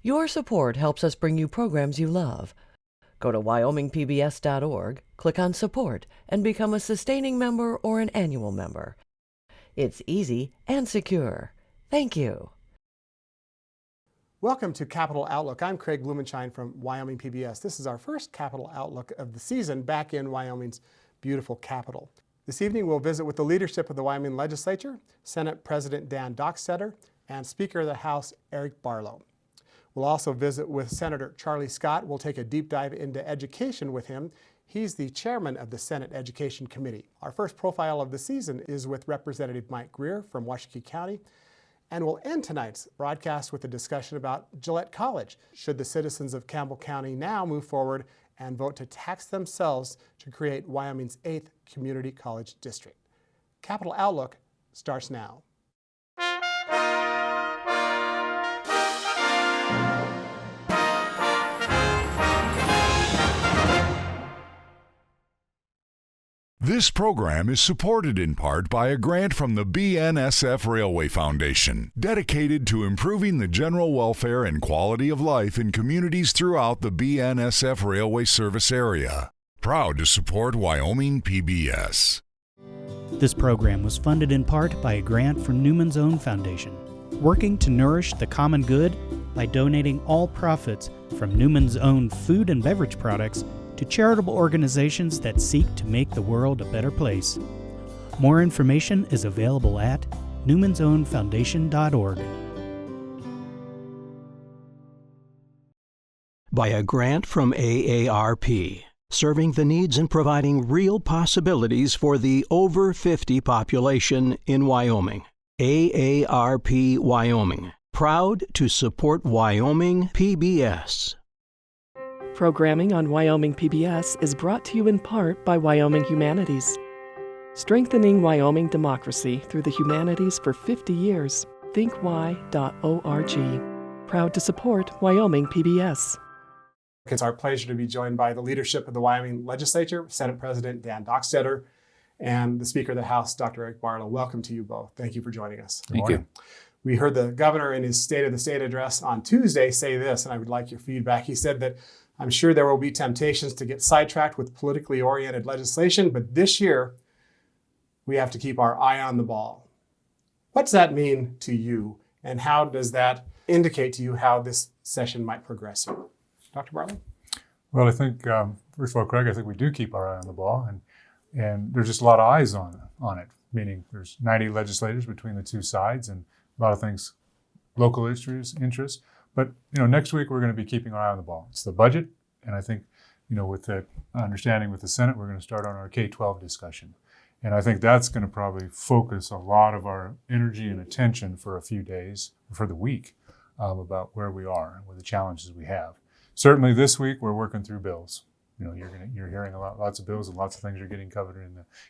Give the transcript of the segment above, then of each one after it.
Your support helps us bring you programs you love. Go to wyomingpbs.org, click on Support, and become a sustaining member or an annual member. It's easy and secure. Thank you. Welcome to Capital Outlook. I'm Craig Blumenschein from Wyoming PBS. This is our first Capital Outlook of the season back in Wyoming's beautiful capital. This evening we'll visit with the leadership of the Wyoming Legislature, Senate President Dan Dockstader, and Speaker of the House Eric Barlow. We'll also visit with Senator Charlie Scott. We'll take a deep dive into education with him. He's the chairman of the Senate Education Committee. Our first profile of the season is with Representative Mike Greer from Washakie County. And we'll end tonight's broadcast with a discussion about Gillette College. Should the citizens of Campbell County now move forward and vote to tax themselves to create Wyoming's 8th community college district? Capital Outlook starts now. This program is supported in part by a grant from the BNSF Railway Foundation, dedicated to improving the general welfare and quality of life in communities throughout the BNSF Railway service area. Proud to support Wyoming PBS. This program was funded in part by a grant from Newman's Own Foundation, working to nourish the common good by donating all profits from Newman's Own food and beverage products to charitable organizations that seek to make the world a better place. More information is available at newmansownfoundation.org. By a grant from AARP, serving the needs and providing real possibilities for the over 50 population in Wyoming. AARP Wyoming, proud to support Wyoming PBS. Programming on Wyoming PBS is brought to you in part by Wyoming Humanities. Strengthening Wyoming democracy through the humanities for 50 years. ThinkWy.org. Proud to support Wyoming PBS. It's our pleasure to be joined by the leadership of the Wyoming Legislature, Senate President Dan Dockstader, and the Speaker of the House, Dr. Eric Barlow. Welcome to you both. Thank you for joining us. Thank you. We heard the governor in his State of the State address on Tuesday say this, and I would like your feedback. He said that I'm sure there will be temptations to get sidetracked with politically oriented legislation, but this year we have to keep our eye on the ball. What does that mean to you, and how does that indicate to you how this session might progress here? Dr. Barlow? Well, I think, first of all, Craig, I think we do keep our eye on the ball, and there's just a lot of eyes on it, meaning there's 90 legislators between the two sides and a lot of things, local interests. But, next week we're going to be keeping our eye on the ball. It's the budget, and I think, with the understanding with the Senate, we're going to start on our K-12 discussion. And I think that's going to probably focus a lot of our energy and attention for a few days, for the week, about where we are and what the challenges we have. Certainly this week we're working through bills. You're hearing lots of bills and lots of things are getting covered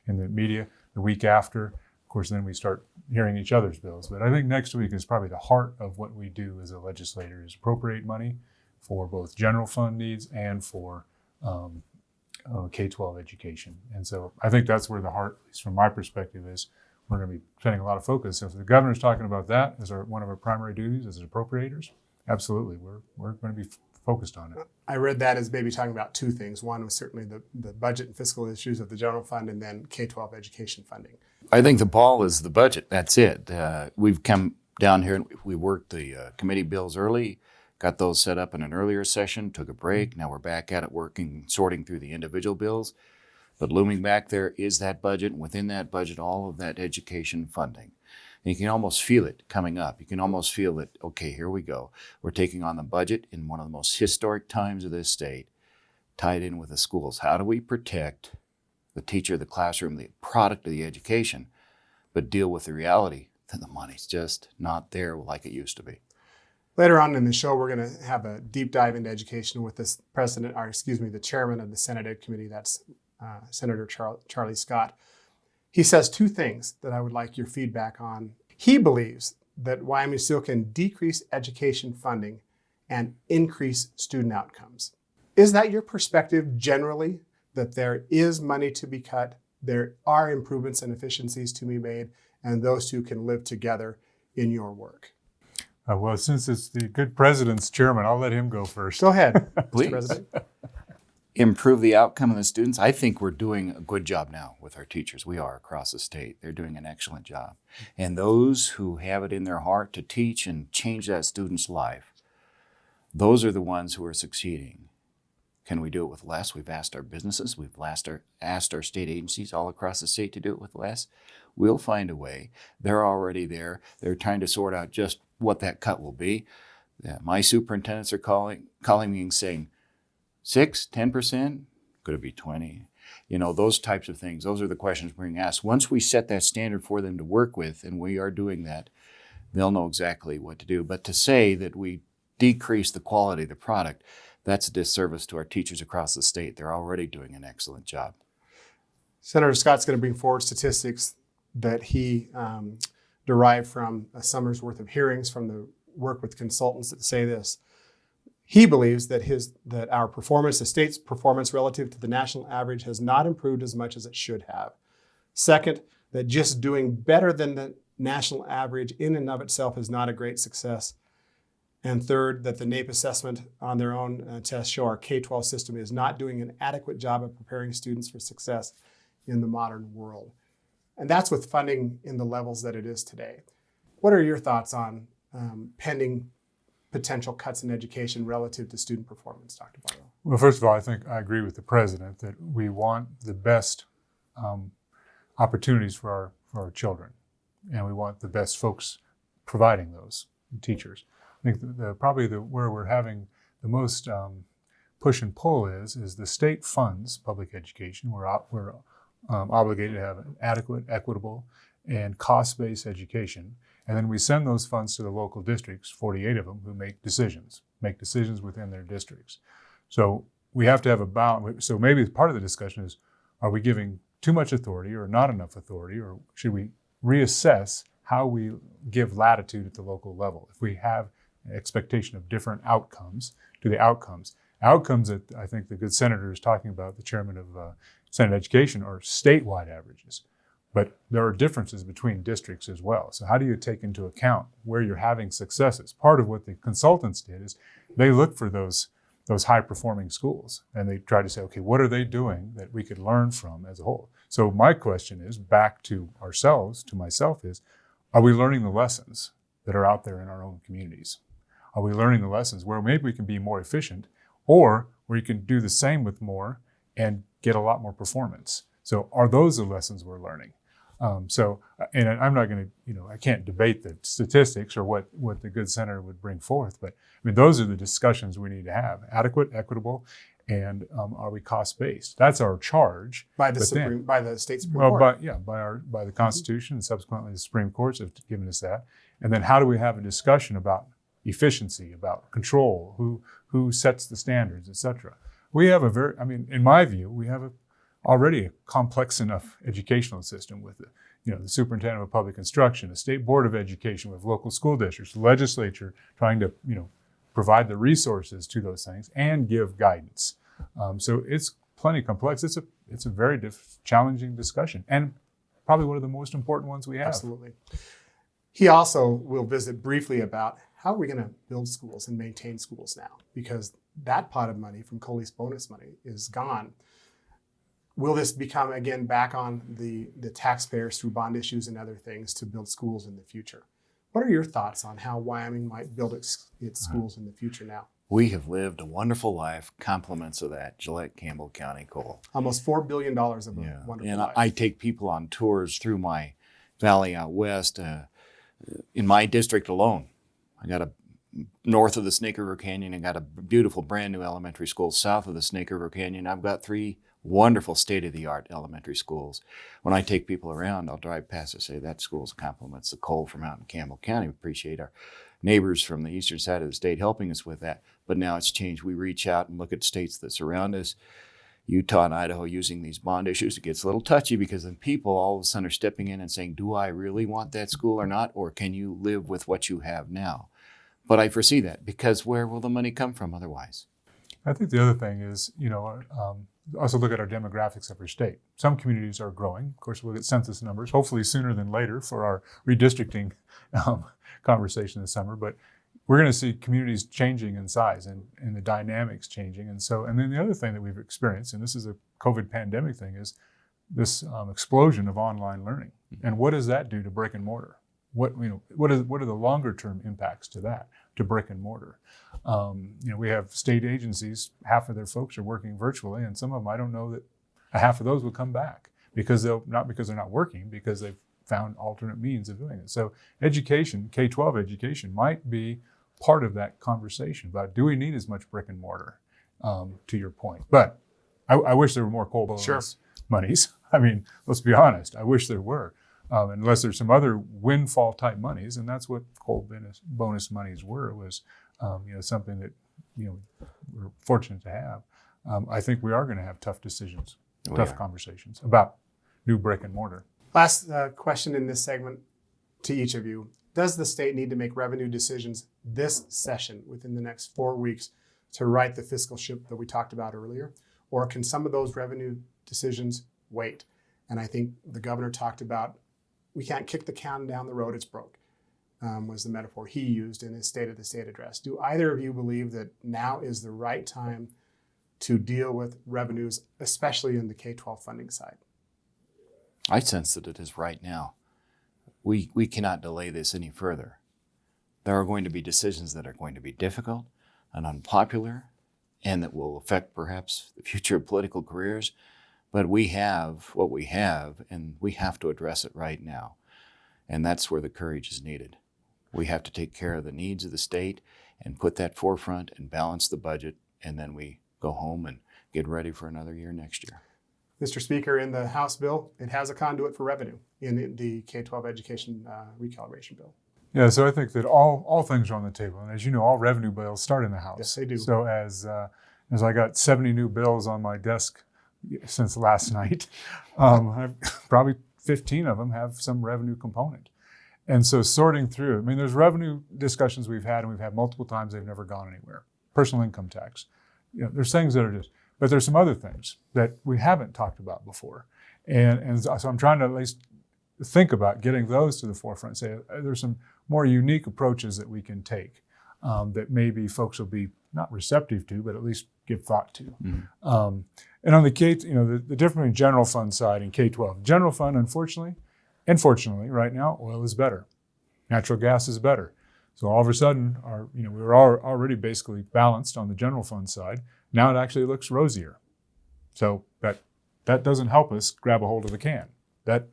in the media. The week after, of course, then we start hearing each other's bills. But I think next week is probably the heart of what we do as a legislator is appropriate money for both general fund needs and for K-12 education. And so I think that's where the heart, at least from my perspective, is we're going to be spending a lot of focus. So if the governor's talking about that as one of our primary duties as appropriators, absolutely, we're going to be focused on it. I read that as maybe talking about two things. One was certainly the budget and fiscal issues of the general fund, and then K-12 education funding. I think the ball is the budget. That's it. We've come down here and we worked the committee bills early, got those set up in an earlier session, took a break. Now we're back at it working, sorting through the individual bills. But looming back there is that budget, and within that budget, all of that education funding. And you can almost feel it coming up. You can almost feel that, okay, here we go. We're taking on the budget in one of the most historic times of this state, tied in with the schools. How do we protect the teacher, the classroom, the product of the education, but deal with the reality that the money's just not there like it used to be? Later on in the show, we're going to have a deep dive into education with the chairman of the Senate Ed Committee, that's Senator Charlie Scott. He says two things that I would like your feedback on. He believes that Wyoming still can decrease education funding and increase student outcomes. Is that your perspective generally, that there is money to be cut, there are improvements and efficiencies to be made, and those two can live together in your work? Well, since it's the good president's chairman, I'll let him go first. Go ahead, Please. Mr. President. Improve the outcome of the students. I think we're doing a good job now with our teachers. We are across the state. They're doing an excellent job. And those who have it in their heart to teach and change that student's life, those are the ones who are succeeding. Can we do it with less? We've asked our businesses, we've asked our state agencies all across the state to do it with less. We'll find a way. They're already there. They're trying to sort out just what that cut will be. My superintendents are calling me and saying, 6, 10%? Could it be 20? You know, those types of things. Those are the questions we're being asked. Once we set that standard for them to work with, and we are doing that, they'll know exactly what to do. But to say that we decrease the quality of the product, that's a disservice to our teachers across the state. They're already doing an excellent job. Senator Scott's going to bring forward statistics that he derived from a summer's worth of hearings from the work with consultants that say this. He believes that our performance, the state's performance relative to the national average, has not improved as much as it should have. Second, that just doing better than the national average in and of itself is not a great success. And third, that the NAEP assessment on their own tests show our K-12 system is not doing an adequate job of preparing students for success in the modern world. And that's with funding in the levels that it is today. What are your thoughts on pending potential cuts in education relative to student performance, Dr. Barlow? Well, first of all, I think I agree with the president that we want the best opportunities for our children, and we want the best folks providing those, teachers. I think where we're having the most push and pull is the state funds public education. We're obligated to have an adequate, equitable, and cost-based education. And then we send those funds to the local districts, 48 of them, who make decisions within their districts. So we have to have a balance. So maybe part of the discussion is, are we giving too much authority or not enough authority, or should we reassess how we give latitude at the local level? If we have an expectation of different outcomes to the outcomes that I think the good senator is talking about, the chairman of Senate Education, are statewide averages. But there are differences between districts as well. So how do you take into account where you're having successes? Part of what the consultants did is they looked for those high-performing schools, and they tried to say, okay, what are they doing that we could learn from as a whole? So my question is, back to ourselves, to myself, is, are we learning the lessons that are out there in our own communities? Are we learning the lessons where maybe we can be more efficient, or where you can do the same with more and get a lot more performance? So are those the lessons we're learning? And I'm not going to, I can't debate the statistics or what the good senator would bring forth, but I mean, those are the discussions we need to have: adequate, equitable, and are we cost-based? That's our charge. By the state Supreme Court. By the Constitution, and subsequently the Supreme Courts have given us that. And then how do we have a discussion about efficiency, about control, who sets the standards, et cetera? We have in my view, we have already a complex enough educational system with the superintendent of public instruction, a state board of education with local school districts, the legislature trying to, provide the resources to those things and give guidance. So it's plenty complex. It's a very challenging discussion, and probably one of the most important ones we have. Absolutely. He also will visit briefly about how are we going to build schools and maintain schools now, because that pot of money from Coley's bonus money is gone. Will this become, again, back on the taxpayers through bond issues and other things to build schools in the future? What are your thoughts on how Wyoming might build its schools in the future now? We have lived a wonderful life, compliments of that, Gillette, Campbell County, Cole. Almost $4 billion of a wonderful life. I take people on tours through my valley out west. In my district alone, I got north of the Snake River Canyon, I got a beautiful brand new elementary school. South of the Snake River Canyon, I've got 3 wonderful state-of-the-art elementary schools. When I take people around, I'll drive past and say, that school's compliments the Cole from out in Campbell County. We appreciate our neighbors from the eastern side of the state helping us with that. But now it's changed. We reach out and look at states that surround us. Utah and Idaho using these bond issues. It gets a little touchy because then people all of a sudden are stepping in and saying, do I really want that school or not? Or can you live with what you have now? But I foresee that, because where will the money come from otherwise? I think the other thing is, also look at our demographics of our state. Some communities are growing. Of course, we'll get census numbers, hopefully sooner than later, for our redistricting conversation this summer. But we're going to see communities changing in size and the dynamics changing. And then the other thing that we've experienced, and this is a COVID pandemic thing, is this explosion of online learning. And what does that do to brick and mortar? What are the longer term impacts to that, to brick and mortar? We have state agencies, half of their folks are working virtually, and some of them, I don't know that a half of those will come back because they're not working, because they've found alternate means of doing it. So education, K-12 education, might be part of that conversation about, do we need as much brick and mortar, to your point. But I wish there were more coal bonus monies. I mean, let's be honest, I wish there were. Unless there's some other windfall type monies, and that's what coal bonus monies were, was something that we're fortunate to have. I think we are going to have tough decisions, conversations about new brick and mortar. Last question in this segment to each of you. Does the state need to make revenue decisions this session within the next 4 weeks to right the fiscal ship that we talked about earlier? Or can some of those revenue decisions wait? And I think the governor talked about, we can't kick the can down the road, it's broke, was the metaphor he used in his State of the State address. Do either of you believe that now is the right time to deal with revenues, especially in the K-12 funding side? I sense that it is right now. We cannot delay this any further. There are going to be decisions that are going to be difficult and unpopular, and that will affect perhaps the future of political careers. But we have what we have, and we have to address it right now. And that's where the courage is needed. We have to take care of the needs of the state and put that forefront and balance the budget, and then we go home and get ready for another year next year. Mr. Speaker, in the House bill, it has a conduit for revenue in the K-12 education recalibration bill. Yeah, so I think that all things are on the table. And as you know, all revenue bills start in the House. Yes, they do. So as I got 70 new bills on my desk since last night, probably 15 of them have some revenue component. And so sorting through, I mean, there's revenue discussions we've had, and we've had multiple times, they've never gone anywhere. Personal income tax. There's things that are just, but there's some other things that we haven't talked about before. And so I'm trying to at least think about getting those to the forefront, say there's some more unique approaches that we can take that maybe folks will be not receptive to, but at least give thought to. Mm-hmm. And on the K, the difference between general fund side and K-12. General fund, unfortunately, and fortunately, right now, oil is better. Natural gas is better. So all of a sudden, we were already basically balanced on the general fund side. Now it actually looks rosier. So that doesn't help us grab a hold of the can. That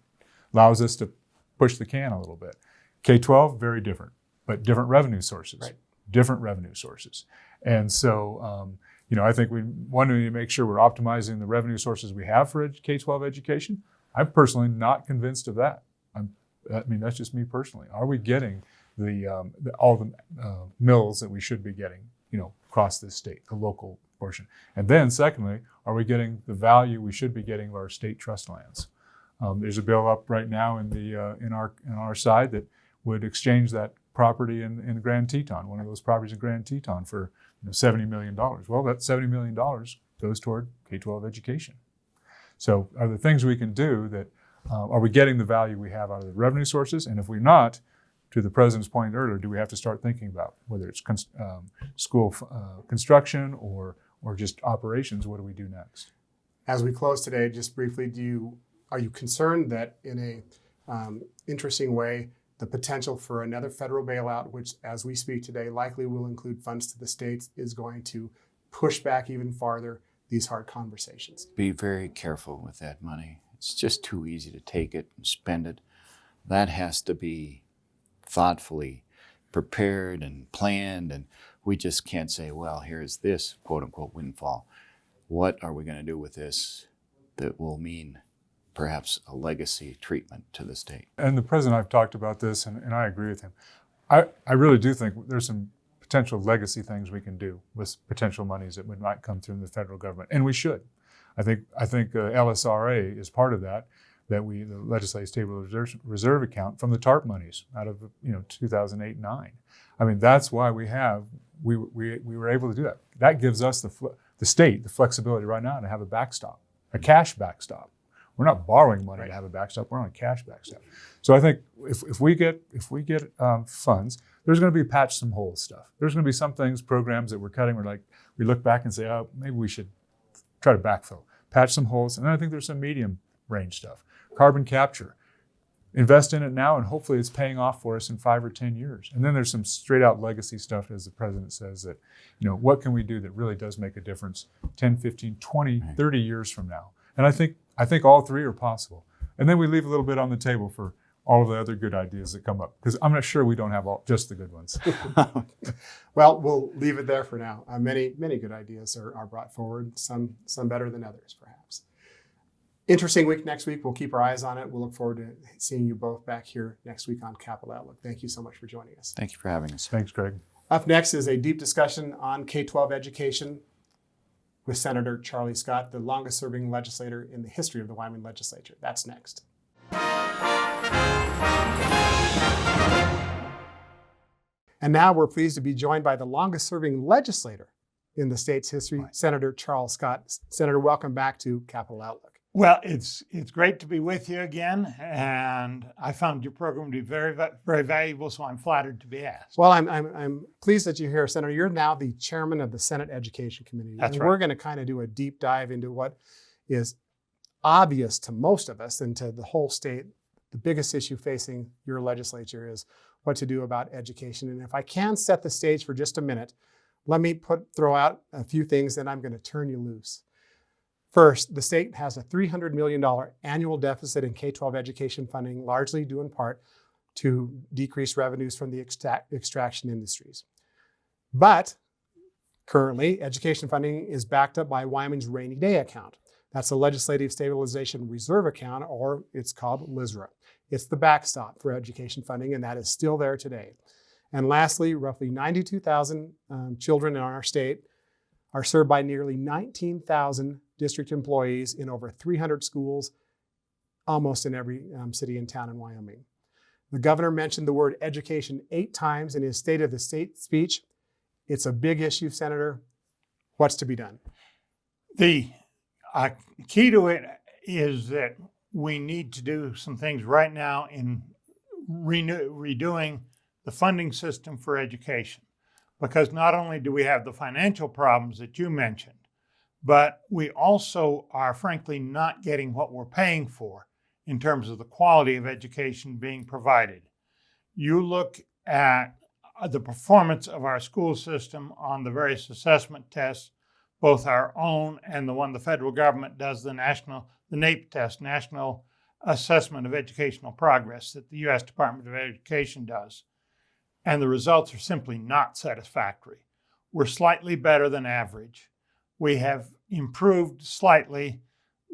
allows us to push the can a little bit. K-12, very different, but different revenue sources. Right. Different revenue sources. And so, I think we want to make sure we're optimizing the revenue sources we have for K-12 education. I'm personally not convinced of that. That's just me personally. Are we getting all the mills that we should be getting, across this state, the local portion? And then secondly, are we getting the value we should be getting of our state trust lands? There's a bill up right now in our side that would exchange that property in Grand Teton, one of those properties in Grand Teton, for $70 million. Well, that $70 million goes toward K-12 education. So are there things we can do that, are we getting the value we have out of the revenue sources? And if we're not, to the President's point earlier, do we have to start thinking about whether it's school construction or just operations? What do we do next? As we close today, just briefly, are you concerned that in a interesting way, the potential for another federal bailout, which as we speak today likely will include funds to the states, is going to push back even farther these hard conversations? Be very careful with that money. It's just too easy to take it and spend it. That has to be thoughtfully prepared and planned, and we just can't say, well, here's this quote-unquote windfall. What are we going to do with this that will mean perhaps a legacy treatment to the state? And the President, I've talked about this, and I agree with him. I really do think there's some potential legacy things we can do with potential monies that might come through the federal government, and we should. I think LSRA is part of that the Legislative Stable Reserve account from the TARP monies out of 2008-9. I mean, that's why we were able to do that. That gives us the state the flexibility right now to have a backstop, a cash backstop. We're not borrowing money to have a backstop. We're on a cash backstop. So I think if we get funds, There's going to be patch some holes stuff. There's going to be some things, programs that we're cutting. We look back and say, oh, maybe we should try to backfill, patch some holes. And then I think there's some medium range stuff. Carbon capture. Invest in it now, and hopefully it's paying off for us in 5 or 10 years. And then there's some straight out legacy stuff, as the president says, that, what can we do that really does make a difference 10, 15, 20, 30 years from now? And I think all three are possible. And then we leave a little bit on the table for all of the other good ideas that come up, because I'm not sure we don't have just the good ones. Well, we'll leave it there for now. Many good ideas are brought forward, some better than others, perhaps. Interesting week next week. We'll keep our eyes on it. We'll look forward to seeing you both back here next week on Capital Outlook. Thank you so much for joining us. Thank you for having us. Thanks, Greg. Up next is a deep discussion on K-12 education with Senator Charlie Scott, the longest serving legislator in the history of the Wyoming legislature. That's next. And now we're pleased to be joined by the longest serving legislator in the state's history, Senator Charles Scott. Senator, welcome back to Capital Outlook. Well, it's great to be with you again, and I found your program to be very, very valuable, so I'm flattered to be asked. Well, I'm pleased that you're here, Senator. You're now the chairman of the Senate Education Committee. That's and right. We're going to kind of do a deep dive into what is obvious to most of us and to the whole state. The biggest issue facing your legislature is what to do about education. And if I can set the stage for just a minute, let me throw out a few things, then I'm going to turn you loose. First, the state has a $300 million annual deficit in K-12 education funding, largely due in part to decreased revenues from the extraction industries. But currently, education funding is backed up by Wyoming's rainy day account. That's a legislative stabilization reserve account, or it's called LSRA. It's the backstop for education funding, and that is still there today. And lastly, roughly 92,000 children in our state are served by nearly 19,000 district employees in over 300 schools, almost in every city and town in Wyoming. The governor mentioned the word education 8 times in his State of the State speech. It's a big issue, Senator. What's to be done? The key to it is that we need to do some things right now in redoing the funding system for education, because not only do we have the financial problems that you mentioned, but we also are frankly not getting what we're paying for in terms of the quality of education being provided. You look at the performance of our school system on the various assessment tests, both our own and the one the federal government does, the NAEP test, National Assessment of Educational Progress, that the U.S. Department of Education does. And the results are simply not satisfactory. We're slightly better than average. We have improved slightly.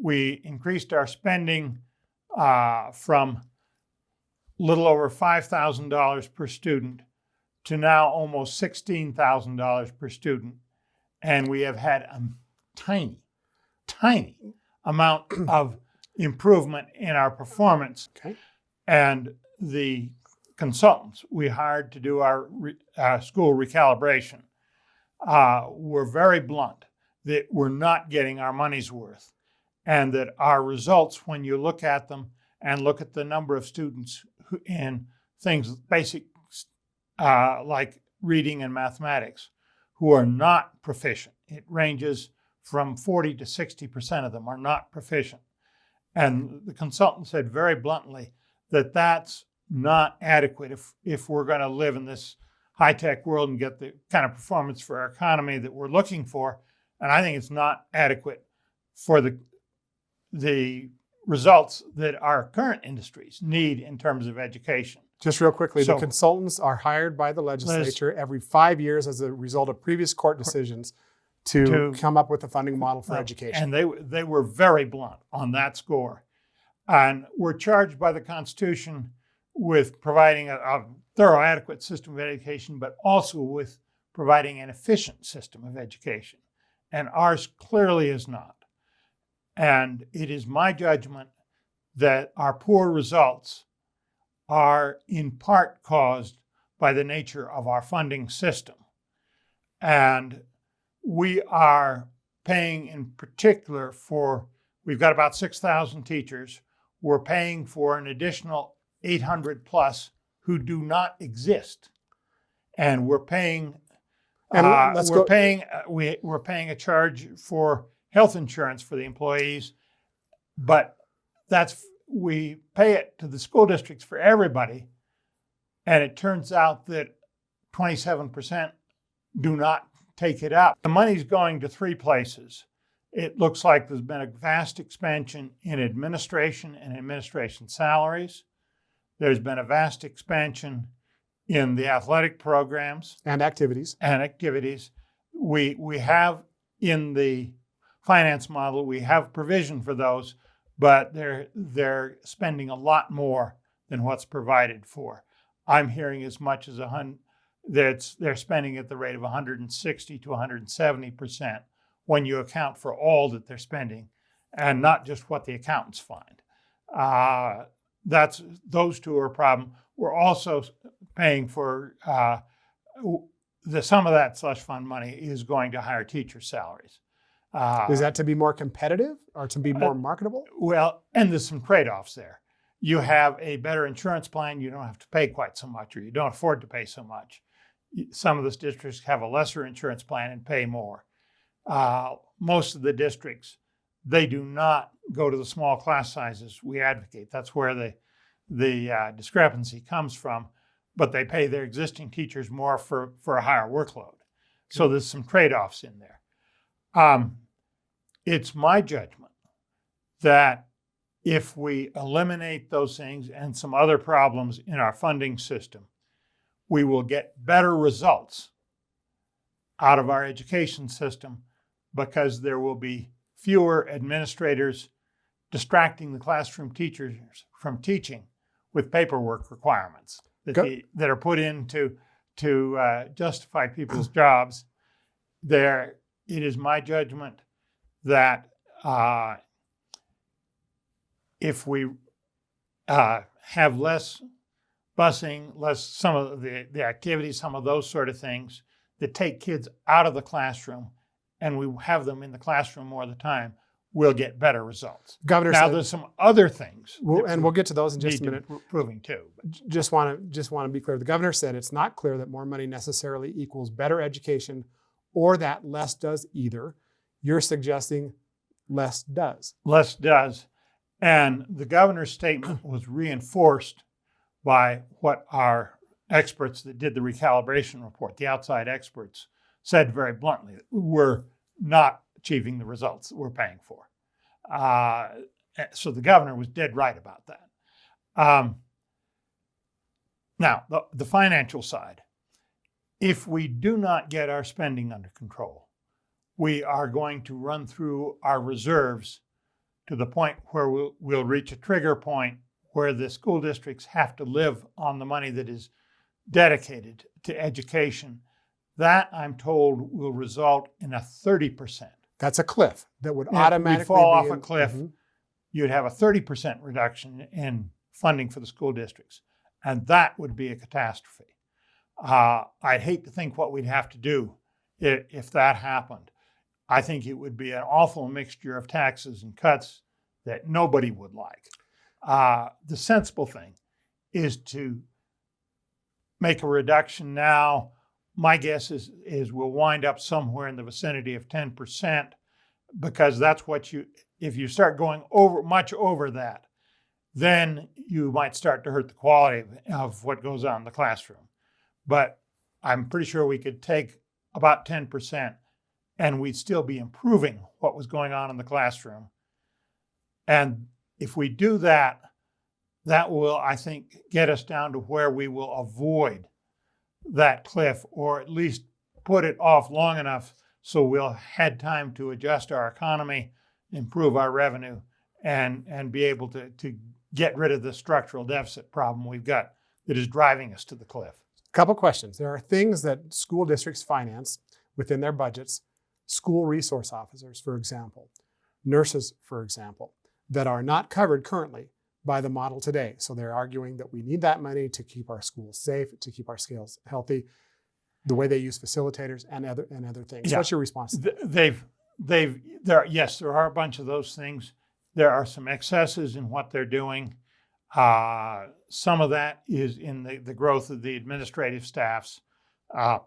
We increased our spending from a little over $5,000 per student to now almost $16,000 per student. And we have had a tiny amount of improvement in our performance. Okay. And the consultants we hired to do our school recalibration were very blunt that we're not getting our money's worth, and that our results, when you look at them and look at the number of students in things basic like reading and mathematics who are not proficient, it ranges from 40 to 60% of them are not proficient. And the consultant said very bluntly that that's not adequate if we're going to live in this high-tech world and get the kind of performance for our economy that we're looking for. And I think it's not adequate for the results that our current industries need in terms of education. Just real quickly, the consultants are hired by the legislature every 5 years as a result of previous court decisions to come up with a funding model for education. And they were very blunt on that score. And we're charged by the Constitution with providing a thorough, adequate system of education, but also with providing an efficient system of education. And ours clearly is not. And it is my judgment that our poor results are in part caused by the nature of our funding system. And we are paying in particular we've got about 6,000 teachers. We're paying for an additional 800 plus who do not exist and we're paying. And we're paying a charge for health insurance for the employees, but we pay it to the school districts for everybody, and it turns out that 27% do not take it up. The money's going to three places. It looks like there's been a vast expansion in administration and administration salaries. There's been a vast expansion in the athletic programs and activities. We have in the finance model, we have provision for those, but they're spending a lot more than what's provided for. I'm hearing as much as they're spending at the rate of 160 to 170% when you account for all that they're spending, and not just what the accountants find. Those two are a problem. We're also paying for some of that slush fund money is going to higher teacher salaries. Is that to be more competitive or to be more marketable? Well, and there's some trade-offs there. You have a better insurance plan, you don't have to pay quite so much, or you don't afford to pay so much. Some of the districts have a lesser insurance plan and pay more. Most of the districts, they do not go to the small class sizes we advocate. That's where the discrepancy comes from, but they pay their existing teachers more for a higher workload. So there's some trade-offs in there. It's my judgment that if we eliminate those things and some other problems in our funding system, we will get better results out of our education system because there will be fewer administrators distracting the classroom teachers from teaching with paperwork requirements that are put in to justify people's jobs. It is my judgment that if we have less busing, less some of the activities, some of those sort of things that take kids out of the classroom, and we have them in the classroom more of the time, we'll get better results. Governor now, said, there's some other things, we'll get to those in just a minute. Proving too. Just want to be clear. The governor said it's not clear that more money necessarily equals better education, or that less does either. You're suggesting less does. Less does. And the governor's statement was reinforced by what our experts that did the recalibration report, the outside experts, said very bluntly. We're not achieving the results that we're paying for. So the governor was dead right about that. Now, the financial side. If we do not get our spending under control, we are going to run through our reserves to the point where we'll reach a trigger point where the school districts have to live on the money that is dedicated to education. That, I'm told, will result in a 30%. That's a cliff that would automatically fall off a cliff. Mm-hmm. You'd have a 30% reduction in funding for the school districts, and that would be a catastrophe. I'd hate to think what we'd have to do if that happened. I think it would be an awful mixture of taxes and cuts that nobody would like. The sensible thing is to make a reduction now. My guess is we'll wind up somewhere in the vicinity of 10%, because that's what if you start going much over that, then you might start to hurt the quality of what goes on in the classroom. But I'm pretty sure we could take about 10% and we'd still be improving what was going on in the classroom. And if we do that, that will, I think, get us down to where we will avoid that cliff, or at least put it off long enough so we'll had time to adjust our economy, improve our revenue, and be able to get rid of the structural deficit problem we've got that is driving us to the cliff. Couple questions. There are things that school districts finance within their budgets, school resource officers, for example, nurses, for example, that are not covered currently by the model today. So they're arguing that we need that money to keep our schools safe, to keep our scales healthy, the way they use facilitators and other things. Yeah. What's your response to that? Yes, there are a bunch of those things. There are some excesses in what they're doing. Some of that is in the growth of the administrative staffs. I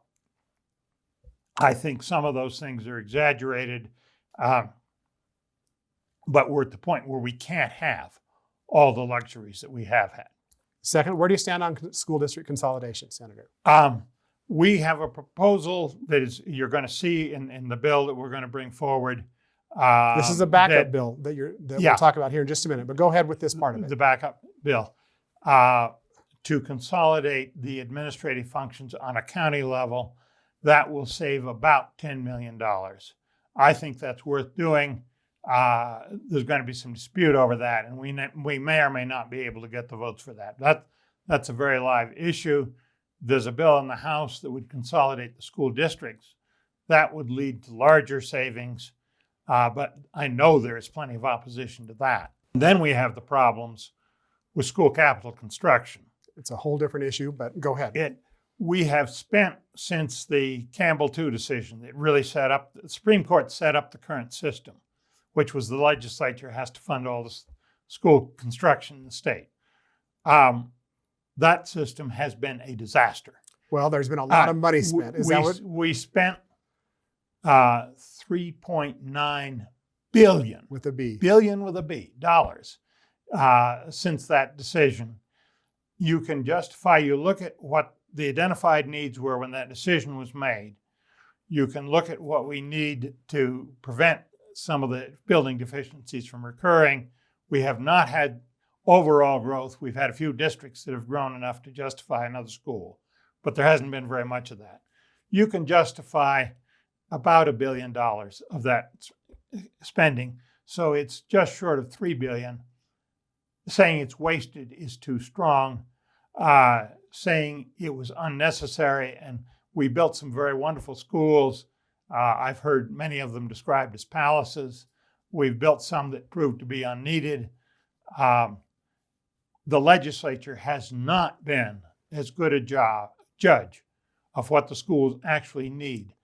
think some of those things are exaggerated, but we're at the point where we can't have all the luxuries that we have had. Second, where do you stand on school district consolidation, Senator? We have a proposal that is you're going to see in the bill that we're going to bring forward. This is a backup bill that we'll talk about here in just a minute, but go ahead with this part of it. The backup bill to consolidate the administrative functions on a county level. That will save about $10 million. I think that's worth doing. There's going to be some dispute over that, and we may or may not be able to get the votes for that. That's a very live issue. There's a bill in the House that would consolidate the school districts. That would lead to larger savings, but I know there is plenty of opposition to that. Then we have the problems with school capital construction. It's a whole different issue, but go ahead. We have spent, since the Campbell II decision, the Supreme Court set up the current system, which was the legislature has to fund all the school construction in the state. That system has been a disaster. Well, there's been a lot of money spent. We spent $3.9 billion with a B. Billion with a B, dollars, since that decision. You can justify, you look at what the identified needs were when that decision was made. You can look at what we need to prevent some of the building deficiencies from recurring. We have not had overall growth. We've had a few districts that have grown enough to justify another school, but there hasn't been very much of that. You can justify about $1 billion of that spending, so it's just short of $3 billion. Saying it's wasted is too strong. Saying it was unnecessary, and we built some very wonderful schools. I've heard many of them described as palaces. We've built some that proved to be unneeded. The legislature has not been as good a judge of what the schools actually need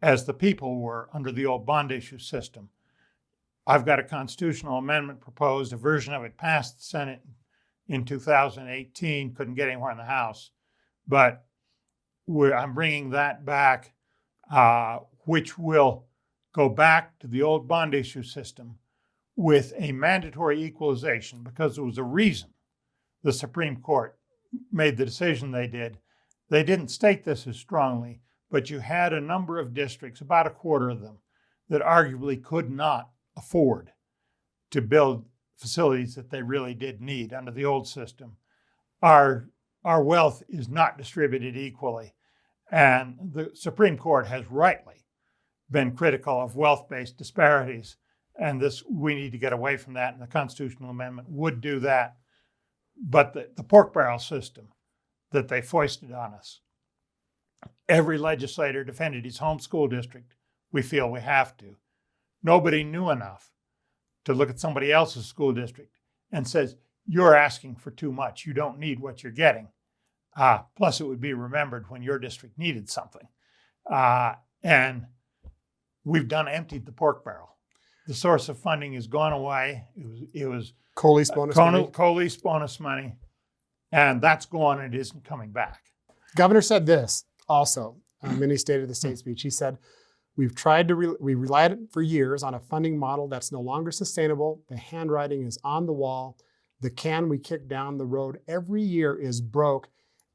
as the people were under the old bond issue system. I've got a constitutional amendment proposed, a version of it passed the Senate in 2018, couldn't get anywhere in the House, but I'm bringing that back, which will go back to the old bond issue system with a mandatory equalization, because there was a reason the Supreme Court made the decision they did. They didn't state this as strongly, but you had a number of districts, about a quarter of them, that arguably could not afford to build facilities that they really did need under the old system. Our wealth is not distributed equally, and the Supreme Court has rightly been critical of wealth-based disparities, and we need to get away from that, and the constitutional amendment would do that. But the pork barrel system that they foisted on us, every legislator defended his home school district. We feel we have to. Nobody knew enough to look at somebody else's school district and says, you're asking for too much. You don't need what you're getting. Plus, it would be remembered when your district needed something. And we've emptied the pork barrel. The source of funding has gone away. It was Cole's bonus money. Cole's bonus money. And that's gone and it isn't coming back. Governor said this also in his State of the State speech. He said, we relied for years on a funding model that's no longer sustainable. The handwriting is on the wall. The can we kick down the road every year is broke.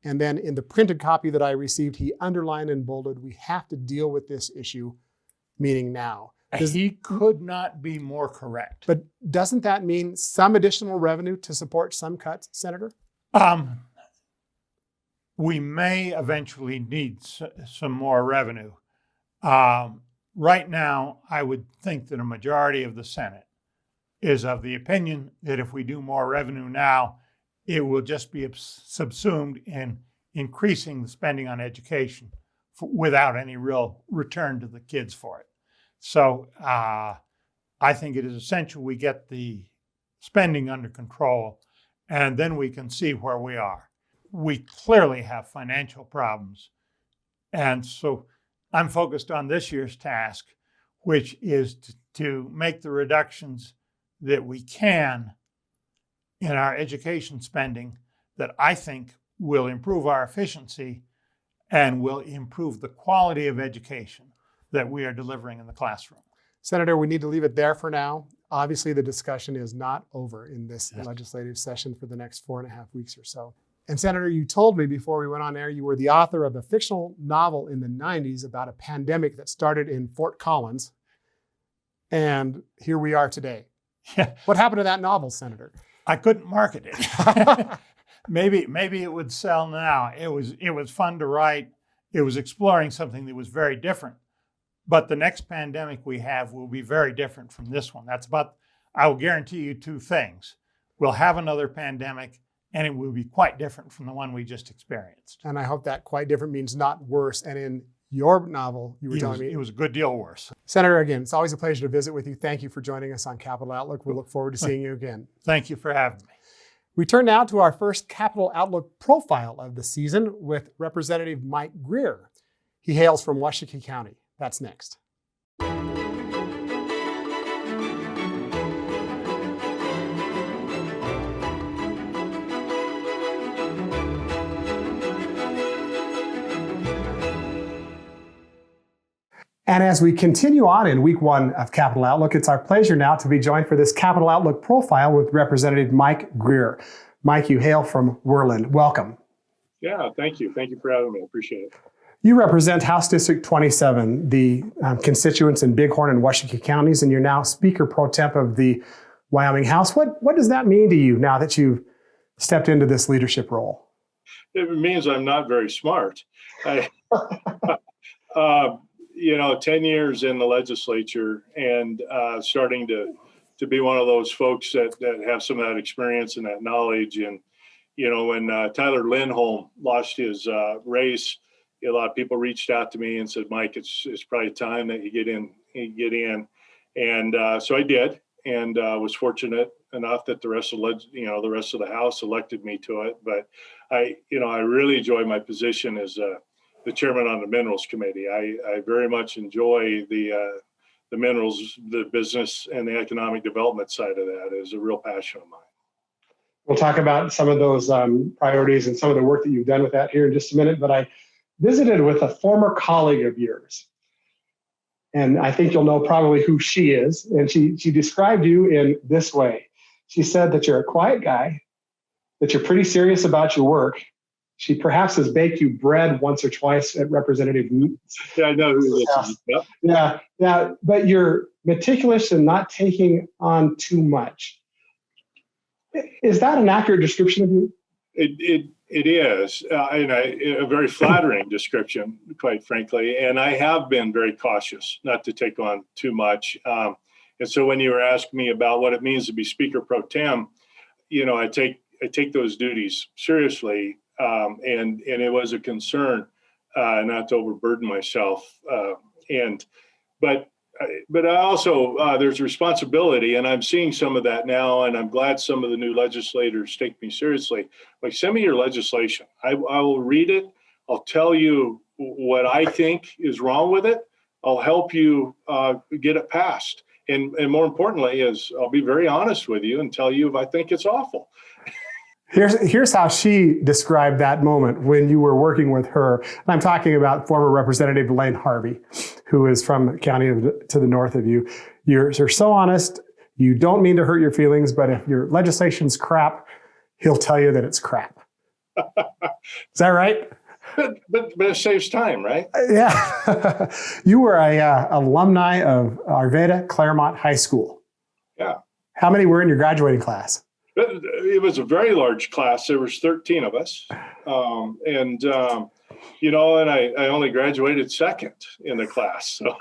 And then in the printed copy that I received, he underlined and bolded, we have to deal with this issue, meaning now. He could not be more correct. But doesn't that mean some additional revenue to support some cuts, Senator? We may eventually need some more revenue. Right now, I would think that a majority of the Senate is of the opinion that if we do more revenue now, it will just be subsumed in increasing the spending on education without any real return to the kids for it. So I think it is essential we get the spending under control, and then we can see where we are. We clearly have financial problems. And so I'm focused on this year's task, which is to make the reductions that we can in our education spending that I think will improve our efficiency and will improve the quality of education that we are delivering in the classroom. Senator, we need to leave it there for now. Obviously, the discussion is not over in this legislative session for the next 4.5 weeks or so. And Senator, you told me before we went on air, you were the author of a fictional novel in the 90s about a pandemic that started in Fort Collins. And here we are today. Yeah. What happened to that novel, Senator? I couldn't market it. Maybe it would sell now. It was fun to write. It was exploring something that was very different. But the next pandemic we have will be very different from this one. I will guarantee you two things. We'll have another pandemic, and it will be quite different from the one we just experienced. And I hope that quite different means not worse. And in your novel, you were telling me it was a good deal worse. Senator, again, it's always a pleasure to visit with you. Thank you for joining us on Capital Outlook. We look forward to seeing you again. Thank you for having me. We turn now to our first Capital Outlook profile of the season with Representative Mike Greer. He hails from Washakie County. That's next. And as we continue on in week one of Capital Outlook, it's our pleasure now to be joined for this Capital Outlook profile with Representative Mike Greer. Mike, you hail from Worland. Welcome. Yeah, thank you. Thank you for having me. I appreciate it. You represent House District 27, the constituents in Bighorn and Washakie counties, and you're now Speaker Pro Temp of the Wyoming House. What does that mean to you now that you've stepped into this leadership role? It means I'm not very smart. 10 years in the legislature and starting to be one of those folks that have some of that experience and that knowledge. And, when Tyler Lindholm lost his race, a lot of people reached out to me and said, Mike, it's probably time that you get in. And so I did, and was fortunate enough that the rest of the House elected me to it. But I really enjoy my position as the chairman on the Minerals Committee. I very much enjoy the minerals, the business, and the economic development side of that. Is a real passion of mine. We'll talk about some of those priorities and some of the work that you've done with that here in just a minute. But I visited with a former colleague of yours, and I think you'll know probably who she is. And she described you in this way. She said that you're a quiet guy, that you're pretty serious about your work. She perhaps has baked you bread once or twice at Representative meetings. Yeah, I know who this is. Yep. Yeah. But you're meticulous and not taking on too much. Is that an accurate description of you? It is, and a very flattering description, quite frankly. And I have been very cautious not to take on too much. And so when you were asking me about what it means to be Speaker Pro Tem, I take those duties seriously. And it was a concern not to overburden myself. But I also, there's responsibility, and I'm seeing some of that now, and I'm glad some of the new legislators take me seriously. Like, send me your legislation. I will read it. I'll tell you what I think is wrong with it. I'll help you get it passed. And more importantly is I'll be very honest with you and tell you if I think it's awful. Here's how she described that moment when you were working with her. And I'm talking about former Representative Lane Harvey, who is from a county to the north of you. You're so honest. You don't mean to hurt your feelings, but if your legislation's crap, he'll tell you that it's crap. Is that right? But it saves time, right? Yeah. You were a alumni of Arvada Claremont High School. Yeah. How many were in your graduating class? It was a very large class. There was 13 of us. And I only graduated second in the class. So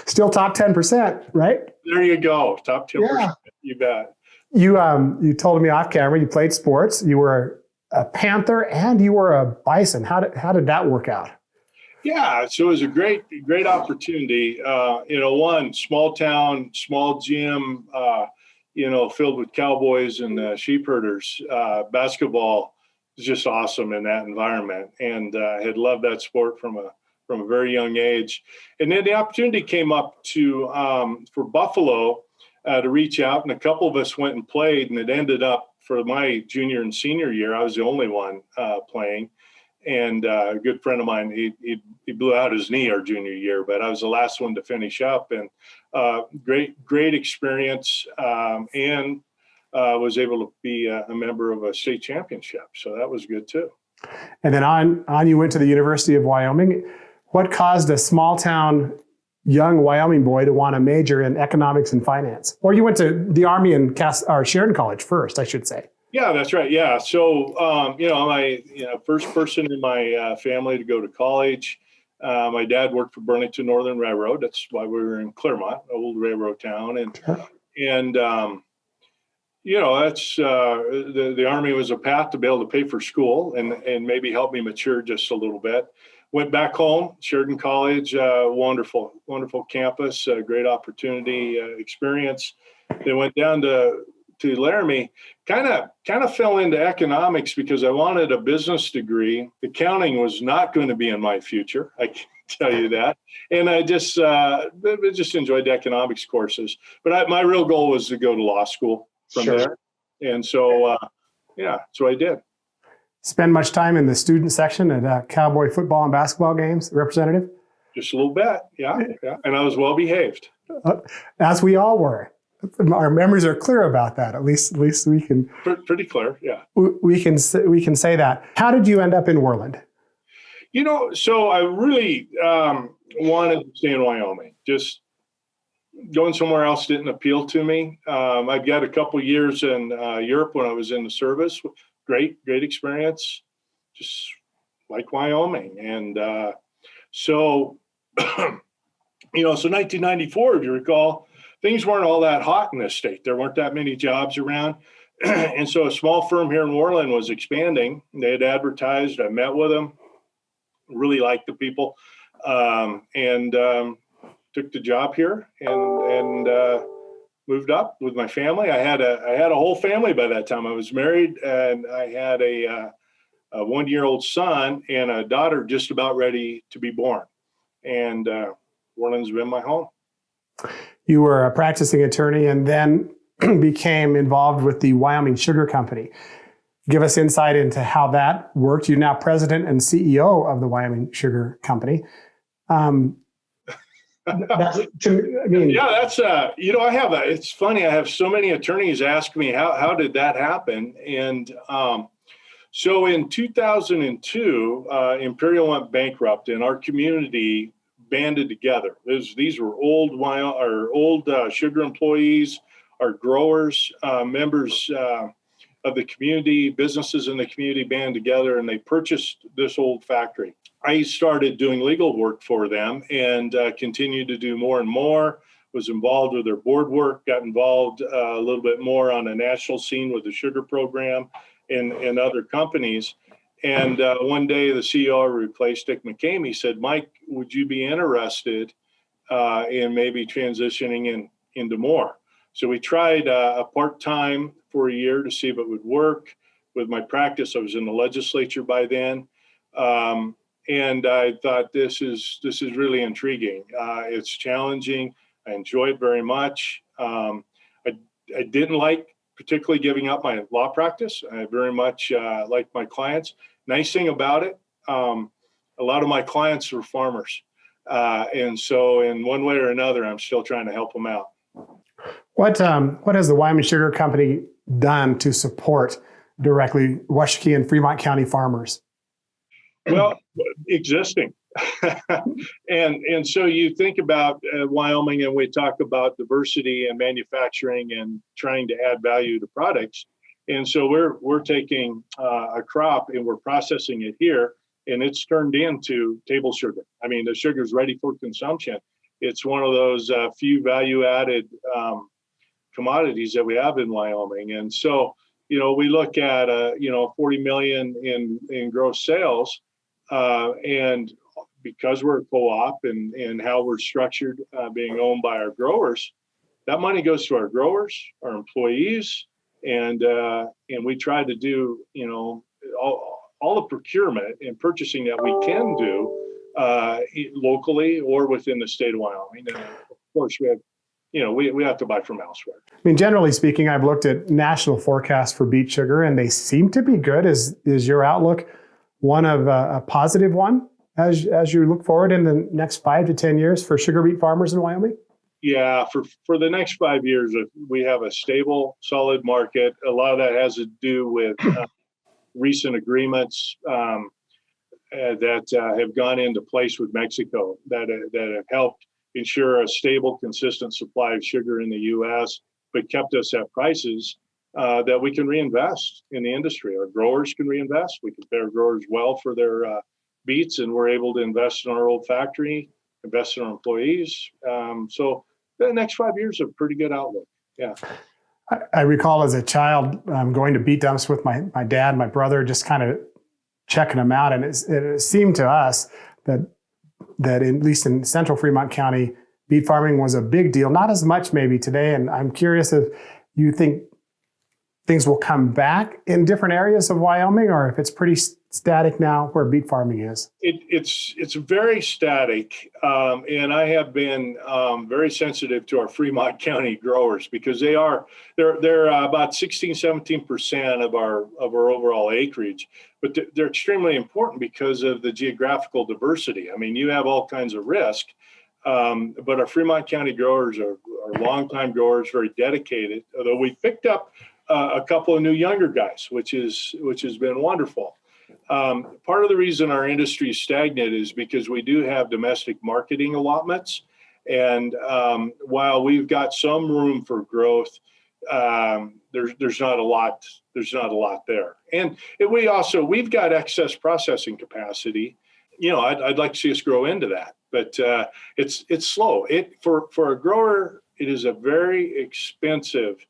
still top 10%, right? There you go. Top 10%. Yeah. You bet. You told me off camera, you played sports. You were a Panther and you were a Bison. How did that work out? Yeah, so it was a great opportunity. One small town, small gym, filled with cowboys and sheep herders. Basketball was just awesome in that environment, and I had loved that sport from a very young age. And then the opportunity came up for Buffalo to reach out, and a couple of us went and played, and it ended up for my junior and senior year, I was the only one playing. And a good friend of mine, he blew out his knee our junior year, but I was the last one to finish up. And great experience, and was able to be a member of a state championship. So that was good too. And then on you went to the University of Wyoming. What caused a small town young Wyoming boy to want to major in economics and finance? Or you went to the Army and Sheridan College first, I should say. Yeah, that's right. Yeah. So, my first person in my family to go to college. My dad worked for Burlington Northern Railroad. That's why we were in Claremont, an old railroad town. And that's the Army was a path to be able to pay for school and maybe help me mature just a little bit. Went back home, Sheridan College, wonderful campus, great opportunity, experience. Then went down to Laramie, kind of fell into economics because I wanted a business degree. Accounting was not going to be in my future, I can tell you that. And I just enjoyed the economics courses. But my real goal was to go to law school from there. And so, so I did. Spend much time in the student section at Cowboy football and basketball games, representative? Just a little bit, yeah. And I was well behaved. As we all were. Our memories are clear about that. At least we can. Pretty clear, yeah. We can say that. How did you end up in Worland? So I really wanted to stay in Wyoming. Just going somewhere else didn't appeal to me. I've got a couple years in Europe when I was in the service. Great experience. Just like Wyoming, and so 1994, if you recall. Things weren't all that hot in this state. There weren't that many jobs around. And so a small firm here in Worland was expanding. They had advertised. I met with them, really liked the people, and took the job here and moved up with my family. I had a whole family by that time. I was married, and I had a 1-year-old son and a daughter just about ready to be born. And Worland's been my home. You were a practicing attorney and then became involved with the Wyoming Sugar Company. Give us insight into how that worked. You're now president and CEO of the Wyoming Sugar Company. It's funny. I have so many attorneys ask me, how did that happen? And so in 2002, Imperial went bankrupt and our community banded together. These were old sugar employees, our growers, members of the community, businesses in the community band together, and they purchased this old factory. I started doing legal work for them and continued to do more and more, was involved with their board work, got involved a little bit more on a national scene with the sugar program and other companies. And one day the CEO who replaced Dick McCamey said, Mike, would you be interested in maybe transitioning into more? So we tried a part-time for a year to see if it would work. With my practice, I was in the legislature by then. And I thought this is really intriguing. It's challenging. I enjoy it very much. I didn't like particularly giving up my law practice. I very much like my clients. Nice thing about it, a lot of my clients are farmers. And so in one way or another, I'm still trying to help them out. What has the Wyoming Sugar Company done to support directly Washakie and Fremont County farmers? Well, existing. and so you think about Wyoming, and we talk about diversity and manufacturing and trying to add value to products. And so we're taking a crop and we're processing it here, and it's turned into table sugar. I mean, the sugar is ready for consumption. It's one of those few value-added commodities that we have in Wyoming. And so, we look at 40 million in gross sales, and because we're a co-op and how we're structured, being owned by our growers, that money goes to our growers, our employees, and we try to do all the procurement and purchasing that we can do locally or within the state of Wyoming. And of course, we have to buy from elsewhere. I mean, generally speaking, I've looked at national forecasts for beet sugar, and they seem to be good. Is your outlook one of a positive one as you look forward in the next 5 to 10 years for sugar beet farmers in Wyoming? Yeah, for the next 5 years, we have a stable, solid market. A lot of that has to do with recent agreements that have gone into place with Mexico that have helped ensure a stable, consistent supply of sugar in the U.S., but kept us at prices that we can reinvest in the industry. Our growers can reinvest. We can pay our growers well for their beets, and we're able to invest in our old factory, invest in our employees. So the next 5 years are a pretty good outlook. Yeah. I recall as a child going to beet dumps with my dad, my brother, just kind of checking them out. And it seemed to us that at least in central Fremont County, beet farming was a big deal. Not as much maybe today. And I'm curious if you think things will come back in different areas of Wyoming, or if it's pretty static now where beet farming is. It's very static, and I have been very sensitive to our Fremont County growers because they're about 16-17% of our overall acreage, but they're extremely important because of the geographical diversity. I mean, you have all kinds of risk, but our Fremont County growers are longtime growers, very dedicated. Although we picked up a couple of new younger guys, which has been wonderful. Part of the reason our industry is stagnant is because we do have domestic marketing allotments, and while we've got some room for growth, there's not a lot there. And we've got excess processing capacity. I'd like to see us grow into that, but it's slow. For a grower, it is a very expensive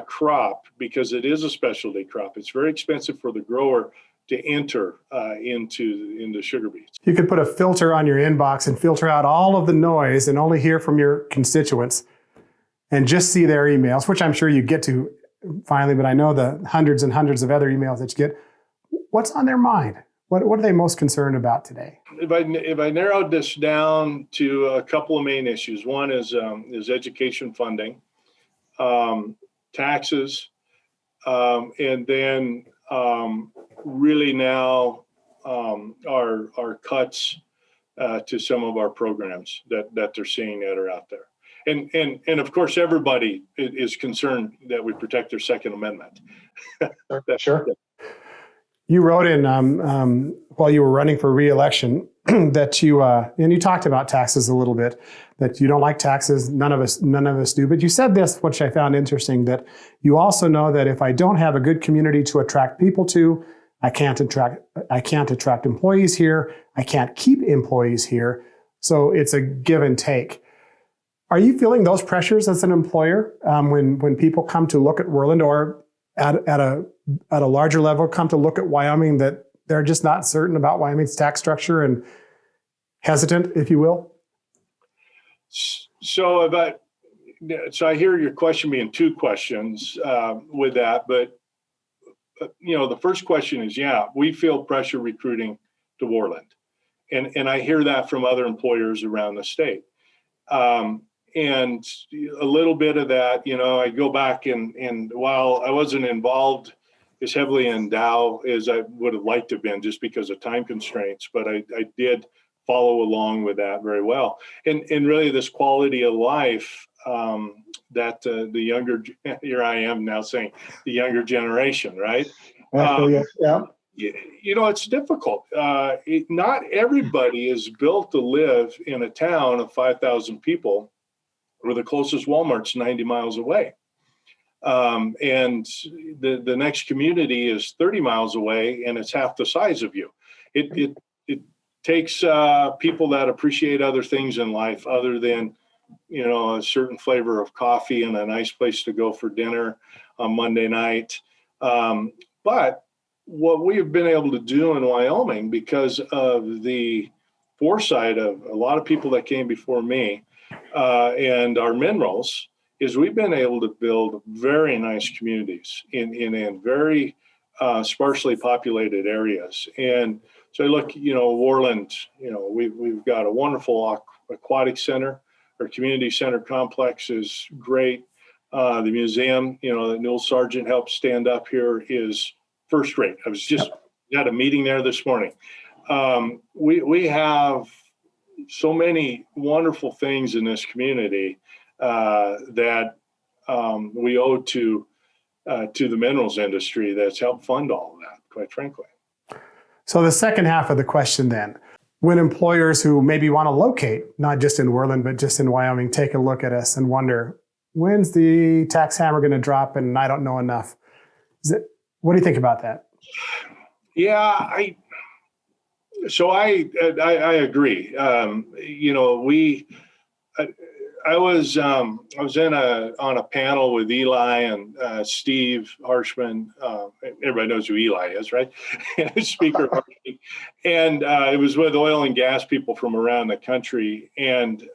crop because it is a specialty crop. It's very expensive for the grower to enter into sugar beets. You could put a filter on your inbox and filter out all of the noise and only hear from your constituents and just see their emails, which I'm sure you get to finally, but I know the hundreds and hundreds of other emails that you get. What's on their mind? What are they most concerned about today? If I narrowed this down to a couple of main issues, one is education funding, taxes, and then really now our cuts to some of our programs that they're seeing that are out there. And of course, everybody is concerned that we protect their Second Amendment. Sure. You wrote in while you were running for re-election that and you talked about taxes a little bit, that you don't like taxes. None of us do. But you said this, which I found interesting, that you also know that if I don't have a good community to attract people to, I can't attract employees here. I can't keep employees here. So it's a give and take. Are you feeling those pressures as an employer when people come to look at Worland, or at a larger level come to look at Wyoming, that they're just not certain about Wyoming's tax structure and hesitant, if you will? So I hear your question being two questions with that, but the first question is, we feel pressure recruiting to Worland, and I hear that from other employers around the state. And a little bit of that, I go back and while I wasn't involved as heavily in Dow as I would have liked to have been just because of time constraints, but I did follow along with that very well. And really this quality of life that the younger, here I am now saying the younger generation, right? Yeah. It's difficult. Not everybody is built to live in a town of 5,000 people where the closest Walmart's 90 miles away. And the next community is 30 miles away and it's half the size of you. It takes people that appreciate other things in life other than, a certain flavor of coffee and a nice place to go for dinner on Monday night. But what we have been able to do in Wyoming, because of the foresight of a lot of people that came before me, and our minerals, is we've been able to build very nice communities in very sparsely populated areas. And so I look, Worland, we've got a wonderful aquatic center. Our community center complex is great. The museum, that Newell Sargent helped stand up here is first rate. I was just had a meeting there this morning. We have so many wonderful things in this community that we owe to the minerals industry that's helped fund all of that, quite frankly. So the second half of the question then, when employers who maybe want to locate, not just in Worland, but just in Wyoming, take a look at us and wonder, when's the tax hammer going to drop and I don't know enough? What do you think about that? Yeah, I agree. I was on a panel with Eli and Steve Harshman. Everybody knows who Eli is, right? Speaker Harshman. And it was with oil and gas people from around the country. And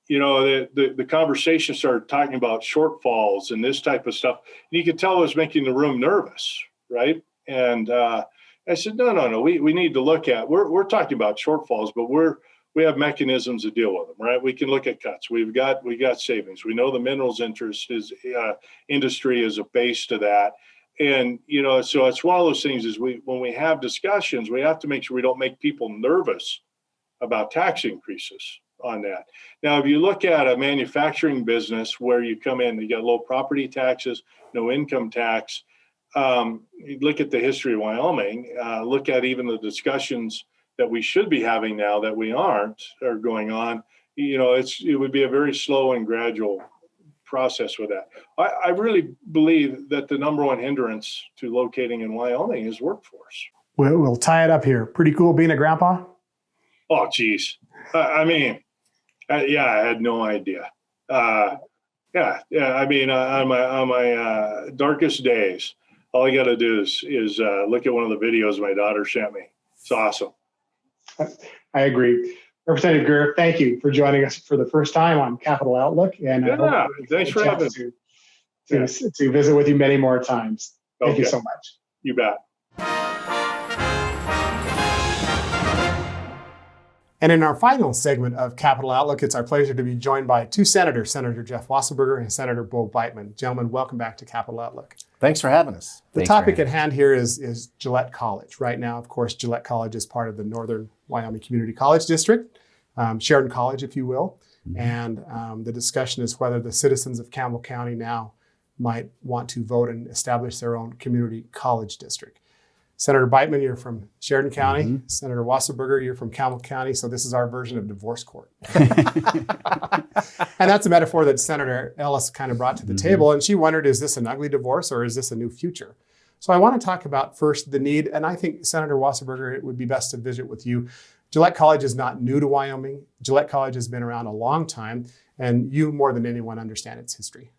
the conversation started talking about shortfalls and this type of stuff. And you could tell it was making the room nervous, right? And I said, no. We need to look at. We're talking about shortfalls, but we have mechanisms to deal with them, right? We can look at cuts. We got savings. We know the minerals industry is a base to that. And, so it's one of those things is when we have discussions, we have to make sure we don't make people nervous about tax increases on that. Now, if you look at a manufacturing business where you come in, you got low property taxes, no income tax. You look at the history of Wyoming, look at even the discussions that we should be having now that we aren't are going on. It would be a very slow and gradual process with that. I really believe that the number one hindrance to locating in Wyoming is workforce. We'll tie it up here. Pretty cool being a grandpa? Oh, geez. I had no idea. On my darkest days, all I got to do is look at one of the videos my daughter sent me. It's awesome. I agree. Representative Greer, thank you for joining us for the first time on Capital Outlook. And thanks for having me. To visit with you many more times. Thank you so much. You bet. And in our final segment of Capital Outlook, it's our pleasure to be joined by two senators, Senator Jeff Wasserburger and Senator Bo Biteman. Gentlemen, welcome back to Capital Outlook. Thanks for having us. The topic at hand here is Gillette College. Right now, of course, Gillette College is part of the Northern Wyoming Community College District, Sheridan College, if you will. And the discussion is whether the citizens of Campbell County now might want to vote and establish their own community college district. Senator Biteman, you're from Sheridan County. Mm-hmm. Senator Wasserburger, you're from Campbell County. So this is our version of divorce court. And that's a metaphor that Senator Ellis kind of brought to the table. And she wondered, is this an ugly divorce or is this a new future? So I want to talk about first the need. And I think, Senator Wasserburger, it would be best to visit with you. Gillette College is not new to Wyoming. Gillette College has been around a long time. And you, more than anyone, understand its history.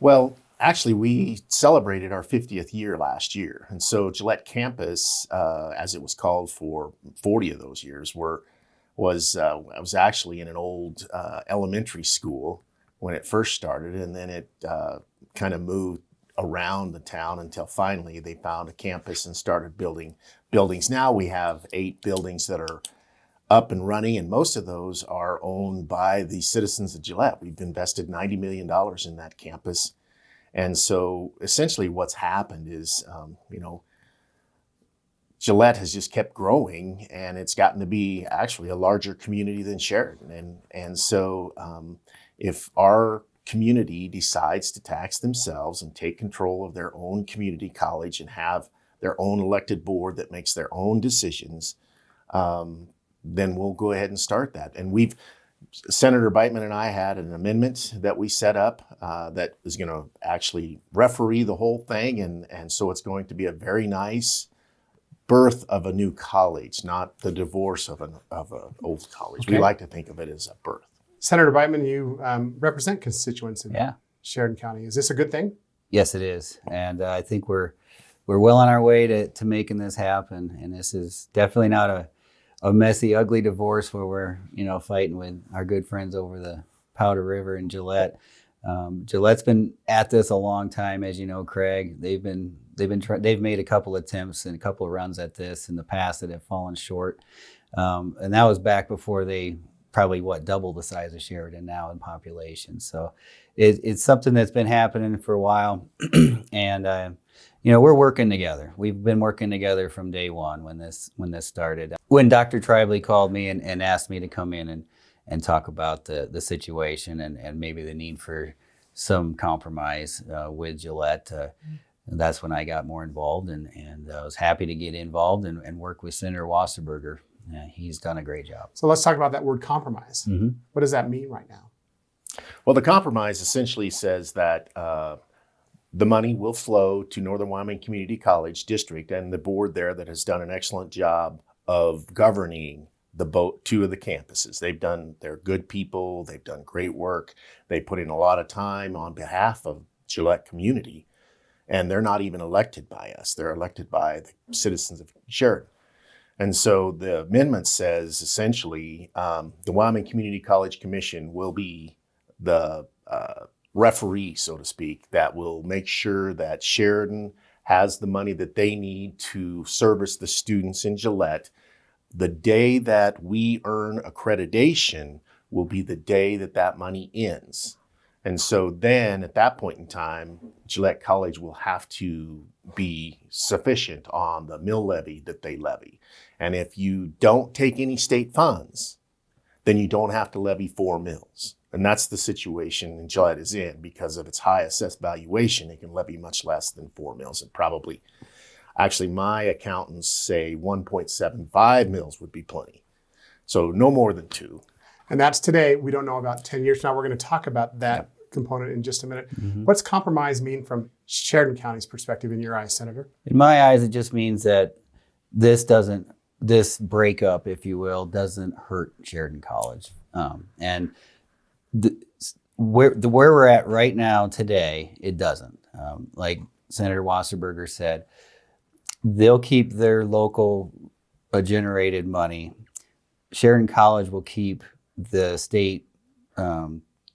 Well, actually, we celebrated our 50th year last year. And so Gillette Campus, as it was called for 40 of those years, was actually in an old elementary school when it first started. And then it kind of moved around the town until finally they found a campus and started building buildings. Now we have 8 buildings that are up and running, and most of those are owned by the citizens of Gillette. We've invested $90 million in that campus. And so essentially what's happened is, Gillette has just kept growing, and it's gotten to be actually a larger community than Sheridan. And so if our community decides to tax themselves and take control of their own community college and have their own elected board that makes their own decisions, then we'll go ahead and start that. And Senator Biteman and I had an amendment that we set up that is going to actually referee the whole thing. And so it's going to be a very nice birth of a new college, not the divorce of an old college. Okay. We like to think of it as a birth. Senator Biteman, you represent constituents in Sheridan County. Is this a good thing? Yes, it is. And I think we're well on our way to making this happen. And this is definitely not a messy, ugly divorce where we're, fighting with our good friends over the Powder River and Gillette. Gillette's been at this a long time, as you know, Craig. They've made a couple attempts and a couple of runs at this in the past that have fallen short. And that was back before they probably double the size of Sheridan now in population. So it's something that's been happening for a while, and we're working together. We've been working together from day one when this started. When Dr. Tribely called me and asked me to come in and talk about the situation and maybe the need for some compromise with Gillette, that's when I got more involved, and I was happy to get involved and work with Senator Wasserburger. He's done a great job. So let's talk about that word compromise. Mm-hmm. What does that mean right now? Well, the compromise essentially says that the money will flow to Northern Wyoming Community College District and the board there that has done an excellent job of governing two of the campuses. They're good people. They've done great work. They put in a lot of time on behalf of Gillette community, and they're not even elected by us. They're elected by the citizens of Sheridan. And so the amendment says essentially the Wyoming Community College Commission will be the referee, so to speak, that will make sure that Sheridan has the money that they need to service the students in Gillette. The day that we earn accreditation will be the day that money ends. And so then at that point in time, Gillette College will have to be sufficient on the mill levy that they levy. And if you don't take any state funds, then you don't have to levy 4 mills. And that's the situation Gillette is in because of its high assessed valuation. It can levy much less than 4 mills, and probably, actually my accountants say 1.75 mills would be plenty. So no more than 2. And that's today. We don't know about 10 years from now. We're going to talk about that component in just a minute. Mm-hmm. What's compromise mean from Sheridan County's perspective in your eyes, Senator? In my eyes, it just means that this breakup, if you will, doesn't hurt Sheridan College. And where we're at right now today, it doesn't. Like Senator Wasserburger said, they'll keep their local generated money. Sheridan College will keep the state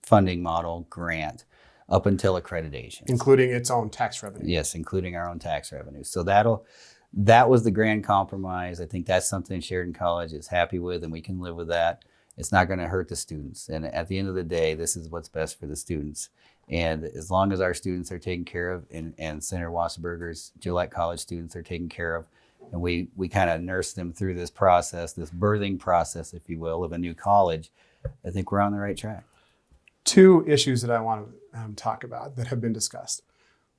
funding model grant up until accreditation. Including its own tax revenue. Yes, including our own tax revenue. So that was the grand compromise. I think that's something Sheridan College is happy with, and we can live with that. It's not going to hurt the students. And at the end of the day, this is what's best for the students. And as long as our students are taken care of, and Senator Wasserburger's Gillette College students are taken care of, and we kind of nurse them through this process, this birthing process, if you will, of a new college, I think we're on the right track. 2 issues that I want to talk about that have been discussed.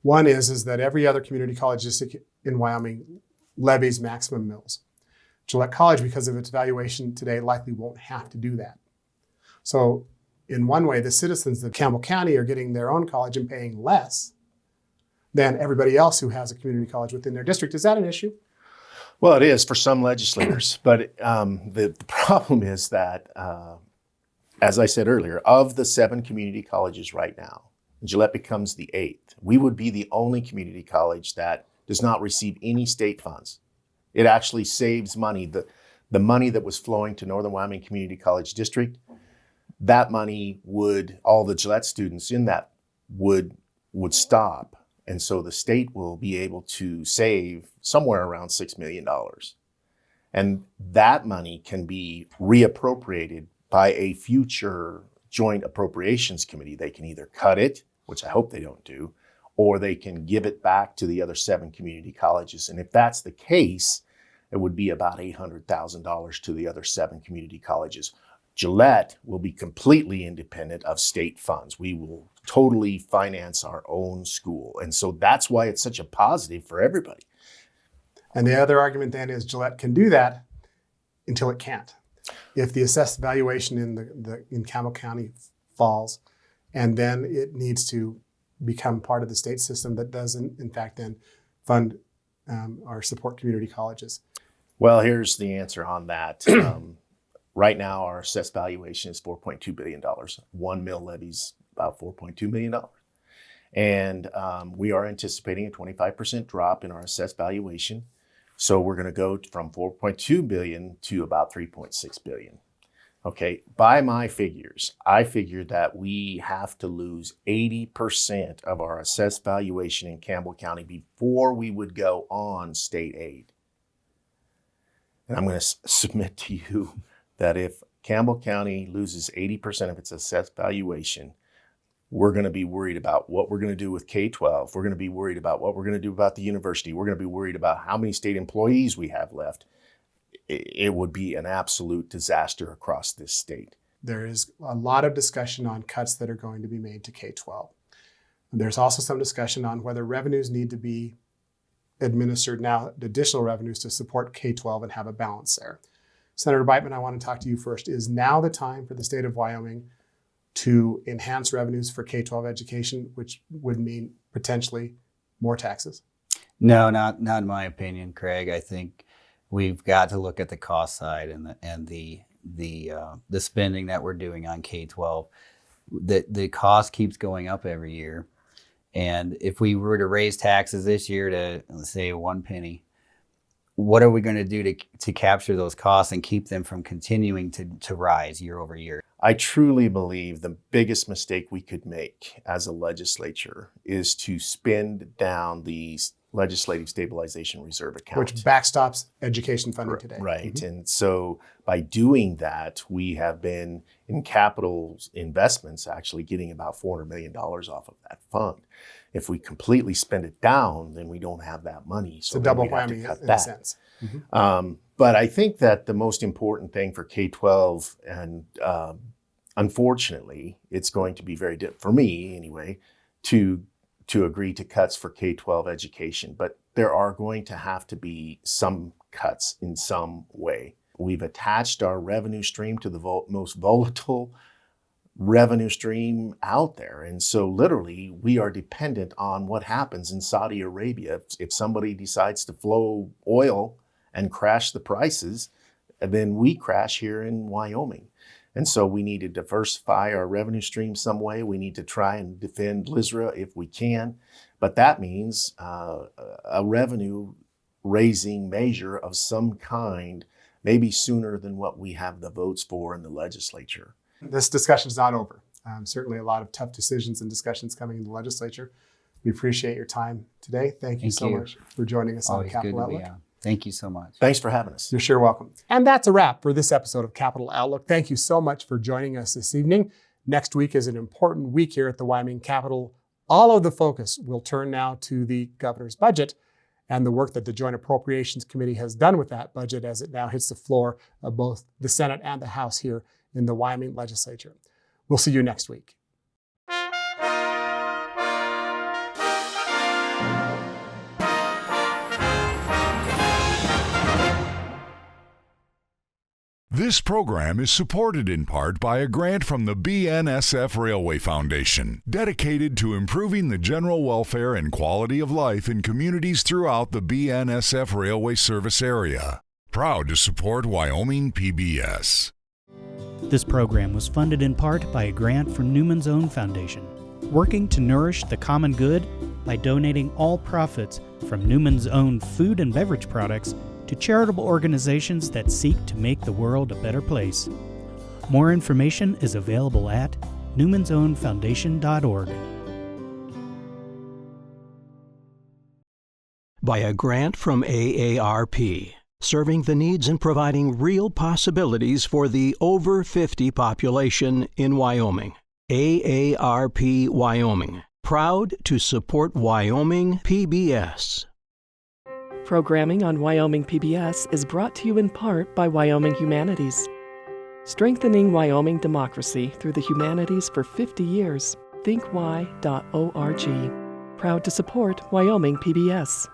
One is that every other community college district in Wyoming levies maximum mills. Gillette College, because of its valuation today, likely won't have to do that. So in one way, the citizens of Campbell County are getting their own college and paying less than everybody else who has a community college within their district. Is that an issue? Well, it is for some legislators, but the problem is that, as I said earlier, of the 7 community colleges right now, Gillette becomes the 8th. We would be the only community college that does not receive any state funds. It actually saves money. The money that was flowing to Northern Wyoming Community College District, that money all the Gillette students in that would stop. And so the state will be able to save somewhere around $6 million. And that money can be reappropriated by a future joint appropriations committee. They can either cut it, which I hope they don't do, or they can give it back to the other 7 community colleges. And if that's the case, it would be about $800,000 to the other 7 community colleges. Gillette will be completely independent of state funds. We will totally finance our own school. And so that's why it's such a positive for everybody. And the other argument then is Gillette can do that until it can't. If the assessed valuation in Campbell County falls, and then it needs to become part of the state system that does in fact then fund or support community colleges. Well, here's the answer on that. Right now, our assessed valuation is $4.2 billion. 1 mill levies about $4.2 million. And we are anticipating a 25% drop in our assessed valuation. So we're going to go from 4.2 billion to about 3.6 billion. Okay, by my figures, I figured that we have to lose 80% of our assessed valuation in Campbell County before we would go on state aid. And I'm going to submit to you that if Campbell County loses 80% of its assessed valuation, we're going to be worried about what we're going to do with K-12. We're going to be worried about what we're going to do about the university. We're going to be worried about how many state employees we have left. It would be an absolute disaster across this state. There is a lot of discussion on cuts that are going to be made to K-12. There's also some discussion on whether revenues need to be administered now, additional revenues to support K-12 and have a balance there. Senator Biteman, I want to talk to you first. Is now the time for the state of Wyoming to enhance revenues for K-12 education, which would mean potentially more taxes? No, not in my opinion, Craig. I think we've got to look at the cost side and the spending that we're doing on K-12. The cost keeps going up every year, and if we were to raise taxes this year to, let's say, 1 penny, what are we going to do to capture those costs and keep them from continuing to rise year over year? I truly believe the biggest mistake we could make as a legislature is to spend down the legislative stabilization reserve account, which backstops education funding today. Right. Mm-hmm. And so by doing that, we have been in capital investments actually getting about $400 million off of that fund. If we completely spend it down, then we don't have that money. So it's a double whammy in a sense. Mm-hmm. But I think that the most important thing for K-12, and unfortunately, it's going to be very difficult for me anyway, to agree to cuts for K-12 education. But there are going to have to be some cuts in some way. We've attached our revenue stream to the most volatile revenue stream out there. And so literally we are dependent on what happens in Saudi Arabia. If somebody decides to flow oil and crash the prices, then we crash here in Wyoming. And so we need to diversify our revenue stream some way. We need to try and defend LISRA if we can. But that means a revenue raising measure of some kind, maybe sooner than what we have the votes for in the legislature. This discussion is not over. Certainly a lot of tough decisions and discussions coming in the legislature. We appreciate your time today. Thank you so much for joining us on Capital Outlook. Thank you so much. Thanks for having us. You're sure welcome. And that's a wrap for this episode of Capital Outlook. Thank you so much for joining us this evening. Next week is an important week here at the Wyoming Capitol. All of the focus will turn now to the governor's budget and the work that the Joint Appropriations Committee has done with that budget as it now hits the floor of both the Senate and the House here in the Wyoming legislature. We'll see you next week. This program is supported in part by a grant from the BNSF Railway Foundation, dedicated to improving the general welfare and quality of life in communities throughout the BNSF Railway service area. Proud to support Wyoming PBS. This program was funded in part by a grant from Newman's Own Foundation, working to nourish the common good by donating all profits from Newman's Own food and beverage products to charitable organizations that seek to make the world a better place. More information is available at newmansownfoundation.org. By a grant from AARP, serving the needs and providing real possibilities for the over 50 population in Wyoming. AARP Wyoming, proud to support Wyoming PBS. Programming on Wyoming PBS is brought to you in part by Wyoming Humanities. Strengthening Wyoming democracy through the humanities for 50 years. ThinkWhy.org. Proud to support Wyoming PBS.